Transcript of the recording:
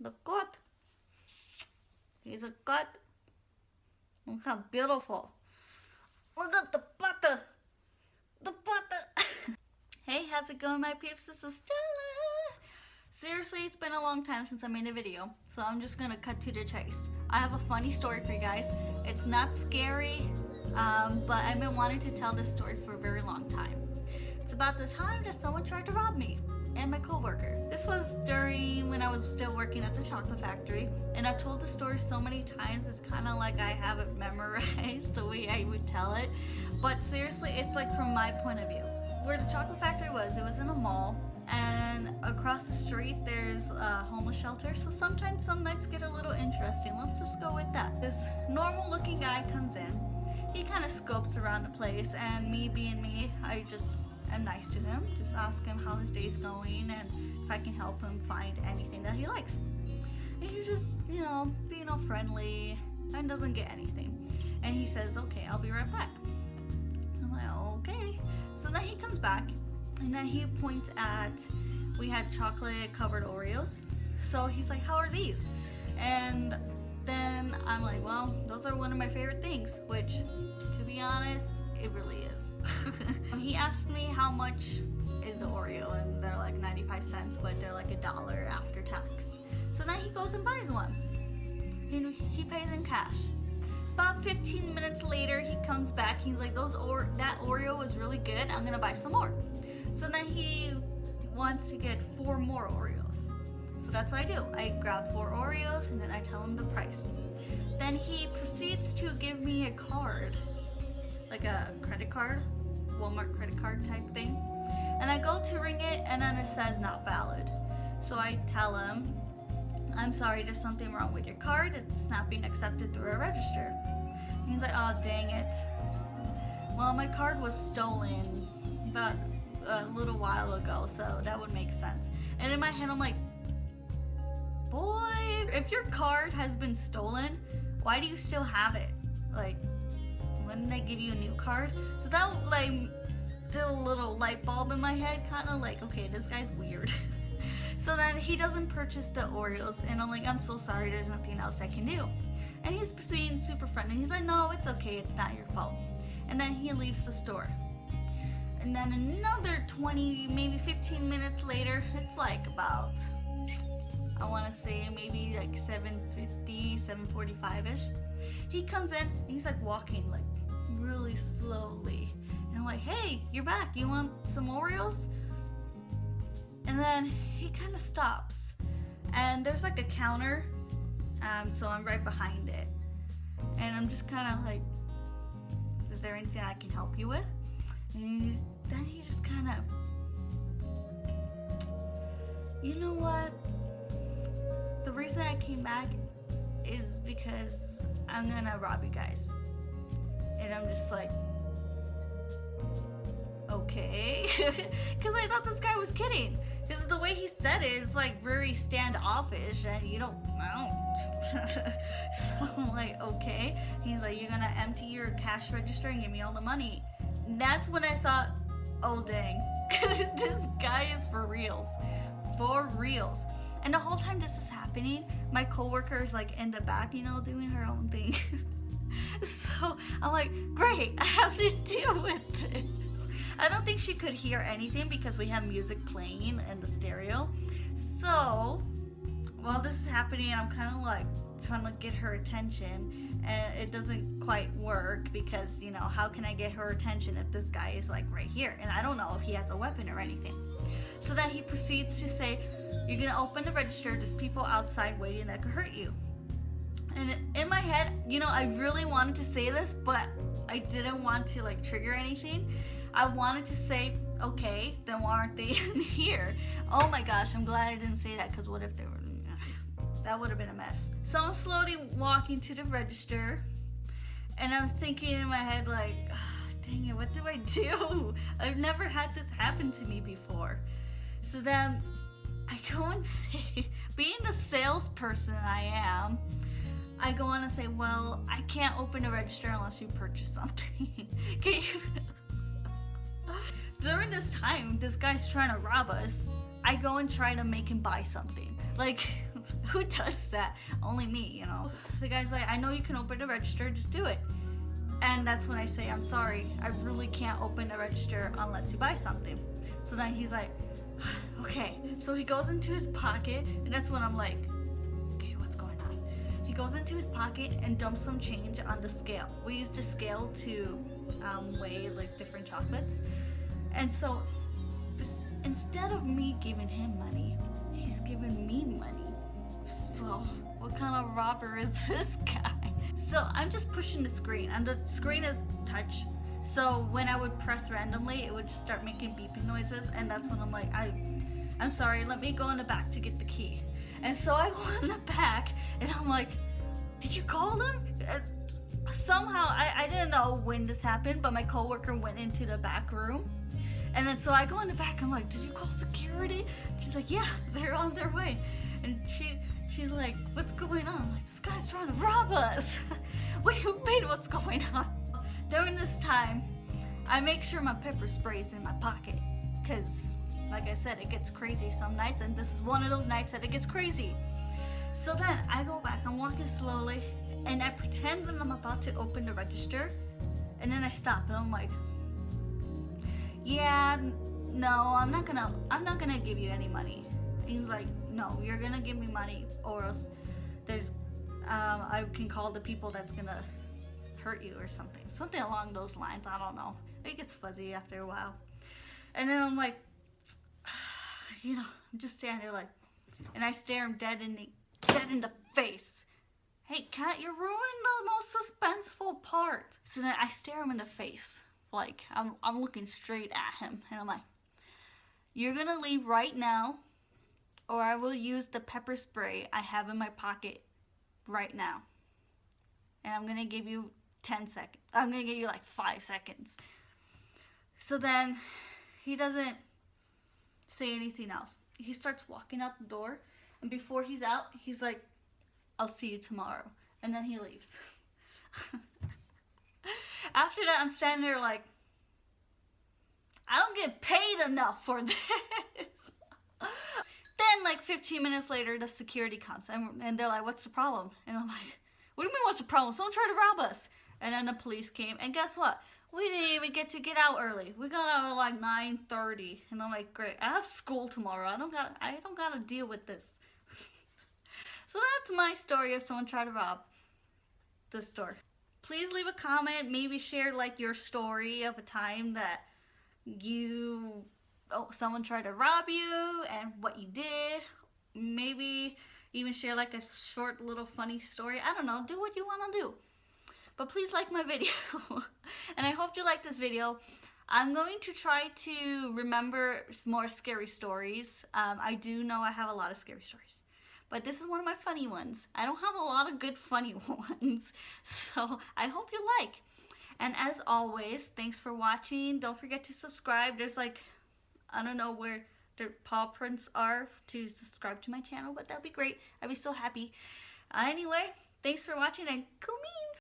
The cut. He's a cut. Look how beautiful. Look at the butter. The butter. Hey, how's it going, my peeps? This is Stella. Seriously, it's been a long time since I made a video, so I'm just gonna cut to the chase. I have a funny story for you guys. It's not scary, but I've been wanting to tell this story for a very long time. It's about the time that someone tried to rob me and my coworker. This was during when I was still working at the chocolate factory, and I've told the story so many times it's kind of like I have it memorized the way I would tell it. But seriously, it's like from my point of view. Where the chocolate factory was, it was in a mall, and across the street there's a homeless shelter, so sometimes some nights get a little interesting. Let's just go with that. This normal looking guy comes in, he kind of scopes around the place, and me being me, I just am nice to him, just ask him how his day's going and if I can help him find anything that he likes. And he's just, being all friendly and doesn't get anything. And he says, okay, I'll be right back. I'm like, okay. So then he comes back, and then he points at, we had chocolate covered Oreos. So he's like, how are these? And then I'm like, well, those are one of my favorite things, which, to be honest, it really is. He asked me how much is the Oreo, and they're like 95 cents, but they're like $1 after tax. So then he goes and buys one. He pays in cash. About 15 minutes later, he comes back. He's like, that Oreo was really good. I'm gonna buy some more. So then he wants to get 4 more Oreos. So that's what I do. I grab 4 Oreos, and then I tell him the price. Then he proceeds to give me a card, like a credit card, Walmart credit card type thing. And I go to ring it, and then it says not valid. So I tell him, I'm sorry, there's something wrong with your card. It's not being accepted through a register. And he's like, oh, dang it. Well, my card was stolen about a little while ago, so that would make sense. And in my head, I'm like, boy, if your card has been stolen, why do you still have it? Like, wouldn't they give you a new card? So that like did a little light bulb in my head, kind of like, okay, this guy's weird. So then he doesn't purchase the Oreos, and I'm like, I'm so sorry, there's nothing else I can do. And he's being super friendly. He's like, no, it's okay, it's not your fault. And then he leaves the store. And then another 20, maybe 15 minutes later, it's like about, I want to say maybe like 7:50, 7:45-ish. He comes in, and he's like walking like really slowly. And I'm like, hey, you're back. You want some Oreos? And then he kind of stops. And there's like a counter, so I'm right behind it. And I'm just kind of like, is there anything I can help you with? And then he just kind of, you know what? The reason I came back is because I'm gonna rob you guys. And I'm just like, okay. Because I thought this guy was kidding. Because the way he said it is like very standoffish, and I don't. So I'm like, okay. He's like, you're gonna empty your cash register and give me all the money. And that's when I thought, oh dang, this guy is for reals. For reals. And the whole time this is happening, my coworker is like in the back, doing her own thing. So I'm like, great, I have to deal with this. I don't think she could hear anything because we have music playing in the stereo. So while this is happening, I'm kind of like trying to get her attention, and it doesn't quite work because, how can I get her attention if this guy is like right here? And I don't know if he has a weapon or anything. So then he proceeds to say, you're gonna open the register, there's people outside waiting that could hurt you. And in my head, I really wanted to say this, but I didn't want to like trigger anything. I wanted to say, okay, then why aren't they in here? Oh my gosh, I'm glad I didn't say that, because what if they were, that would have been a mess. So I'm slowly walking to the register, and I'm thinking in my head like, dang it, what do I do? I've never had this happen to me before. So then I go and say, being the salesperson I am, I go on and say, well, I can't open a register unless you purchase something. Can you? During this time, this guy's trying to rob us. I go and try to make him buy something. Like, Who does that? Only me, you know. The guy's like, I know you can open a register, just do it. And that's when I say, I'm sorry, I really can't open a register unless you buy something. So then he's like, okay. So he goes into his pocket, and that's when I'm like, okay, what's going on? He goes into his pocket and dumps some change on the scale. We used a scale to weigh like different chocolates. And so instead of me giving him money, he's giving me money. So what kind of robber is this guy? So I'm just pushing the screen, and the screen is touch. So when I would press randomly, it would just start making beeping noises, and that's when I'm like, I'm sorry, let me go in the back to get the key. And so I go in the back, and I'm like, did you call them? Somehow, I didn't know when this happened, but my coworker went into the back room. And then so I go in the back, I'm like, did you call security? She's like, yeah, they're on their way. And she's like, what's going on? I'm like, this guy's trying to rob us. What do you mean, what's going on? During this time, I make sure my pepper spray's in my pocket. Because, like I said, it gets crazy some nights, and this is one of those nights that it gets crazy. So then I go back, I'm walking slowly, and I pretend that I'm about to open the register, and then I stop, and I'm like, yeah, no, I'm not gonna give you any money. And he's like, no, you're gonna give me money, or else there's, I can call the people that's gonna hurt you or something along those lines. I don't know. It gets fuzzy after a while. And then I'm like, you know, I'm just standing there like, and I stare him dead in the face. Hey, cat, you're ruining the most suspenseful part. So then I stare him in the face. Like, I'm looking straight at him, and I'm like, you're gonna leave right now, or I will use the pepper spray I have in my pocket right now. And I'm gonna give you 10 seconds. I'm gonna give you like 5 seconds. So then he doesn't say anything else. He starts walking out the door, and before he's out, he's like, I'll see you tomorrow. And then he leaves. After that, I'm standing there like, I don't get paid enough for this. Then like 15 minutes later, the security comes, and they're like, what's the problem? And I'm like, what do you mean what's the problem? Someone tried to rob us. And then the police came, and guess what? We didn't even get out early. We got out at like 9:30. And I'm like, great, I have school tomorrow. I don't gotta deal with this. So that's my story of someone trying to rob the store. Please leave a comment, maybe share like your story of a time that someone tried to rob you and what you did. Maybe even share like a short little funny story. I don't know, do what you want to do. But please like my video. And I hope you like this video. I'm going to try to remember more scary stories. I do know I have a lot of scary stories, but this is one of my funny ones. I don't have a lot of good funny ones, so I hope you like. And as always, thanks for watching. Don't forget to subscribe. There's like, I don't know where the paw prints are to subscribe to my channel, but that'd be great. I'd be so happy. Anyway, thanks for watching, and kumi!